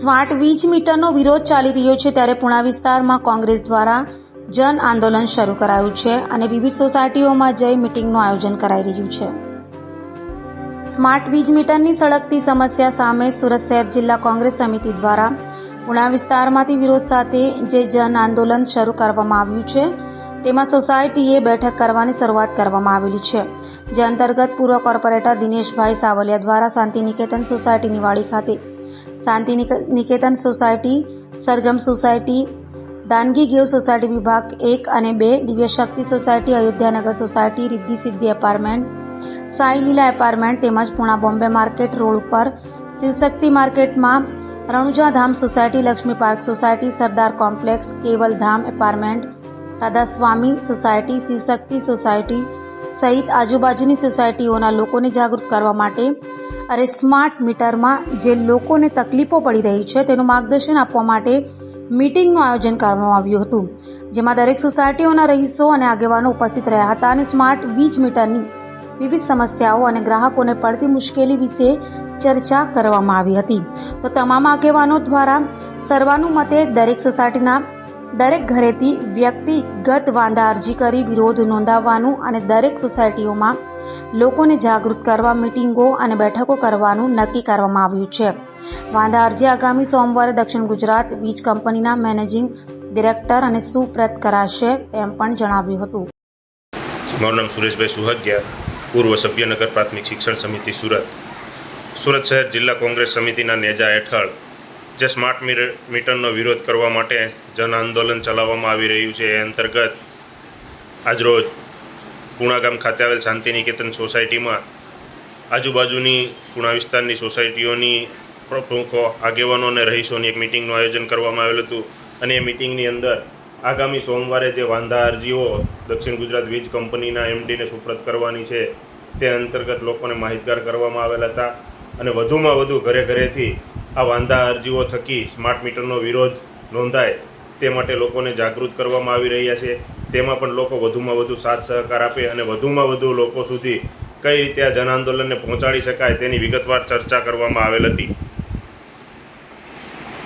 Smart વીજ મીટરનો વિરોધ ચાલી રહ્યો છે ત્યારે પુણા વિસ્તારમાં કોંગ્રેસ દ્વારા જન આંદોલન શરૂ કરાયું છે અને વિવિધ સોસાયટીઓમાં જઈ મીટિંગનું આયોજન કરાઈ રહ્યું છે। સ્માર્ટ વીજ મીટરની સળગતી સમસ્યા સામે સુરત શહેર જિલ્લા કોંગ્રેસ સમિતિ દ્વારા પુણા વિસ્તારમાંથી વિરોધ સાથે જે જન આંદોલન શરૂ કરવામાં આવ્યું છે તેમાં સોસાયટીએ બેઠક કરવાની શરૂઆત કરવામાં આવેલી છે, જે અંતર્ગત પૂર્વ કોર્પોરેટર દિનેશભાઈ સાવલિયા દ્વારા શાંતિ નિકેતન સોસાયટીની વાડી ખાતે શાંતિ નિકેતન સોસાયટી, સરગમ સોસાયટી, દાનગી ગેવ સોસાયટી વિભાગ 1 અને 2, Divya Shakti society, Ayodhyanagar society, Riddhi Siddhi apartment, Sai લીલા એપાર્ટમેન્ટ તેમજ પુણા બોમ્બે માર્કેટ રોડ ઉપર શિવશક્તિ માર્કેટમાં Ranuja Dham society, Laxmi park society, Sardar complex, Keval Dham apartment, Radhaswami society, Shivshakti society સહિત આજુબાજુની સોસાયટીઓના લોકોને જાગૃત કરવા માટે અને સ્માર્ટ મીટરમાં જે લોકોને તકલીફો પડી રહી છે તેનું માર્ગદર્શન આપવા માટે મીટિંગનું આયોજન કરવામાં આવ્યું હતું, જેમાં દરેક સોસાયટીઓના રહીશો અને આગેવાનો ઉપસ્થિત રહ્યા હતા અને સ્માર્ટ વીજ મીટરની વિવિધ સમસ્યાઓ અને ગ્રાહકોને પડતી મુશ્કેલી વિશે ચર્ચા કરવામાં આવી હતી। તો તમામ આગેવાનો દ્વારા સર્વાનુમતે દરેક સોસાયટીના દરેક ઘરેથી વ્યક્તિગત વાંધા અરજી કરી વિરોધ નોંધાવવાનું અને દરેક સોસાયટીઓમાં લોકોને જાગૃત કરવા મીટિંગો અને બેઠકો કરવાનું નક્કી કરવામાં આવ્યું છે। વાંધા અરજી આગામી સોમવારે દક્ષિણ ગુજરાત વીજ કંપનીના મેનેજિંગ ડિરેક્ટર અને સુપ્રત કરાશે તેમ પણ જણાવ્યું હતું। મારું નામ સુરેશભાઈ સુહાગિયા, પૂર્વ સભ્યનગર પ્રાથમિક શિક્ષણ સમિતિ સુરત શહેર જિલ્લા કોંગ્રેસ સમિતિના નેજા હેઠળ જે સ્માર્ટ મીટરનો વિરોધ કરવા માટે જન આંદોલન ચલાવવામાં આવી રહ્યું છે એ અંતર્ગત આજરોજ પુણા ગામ ખાતે આવેલ શાંતિ નિકેતન સોસાયટીમાં આજુબાજુની પુણા વિસ્તારની સોસાયટીઓની પ્રમુખો, આગેવાનો અને રહીશોની એક મિટિંગનું આયોજન કરવામાં આવેલું હતું અને એ મિટિંગની અંદર આગામી સોમવારે જે વાંધા અરજીઓ દક્ષિણ ગુજરાત વીજ કંપનીના એમડીને સુપ્રત કરવાની છે તે અંતર્ગત લોકોને માહિતગાર કરવામાં આવેલા હતા અને વધુમાં વધુ ઘરેથી આ વાંધા અરજીઓ થકી સ્માર્ટ મીટરનો વિરોધ નોંધાય તે માટે લોકોને જાગૃત કરવામાં આવી રહ્યા છે। તેમાં પણ લોકો વધુમાં વધુ સાથ સહકાર આપે અને વધુમાં વધુ લોકો સુધી કઈ રીતે આ જન આંદોલનને પહોંચાડી શકાય તેની વિગતવાર ચર્ચા કરવામાં આવેલ હતી।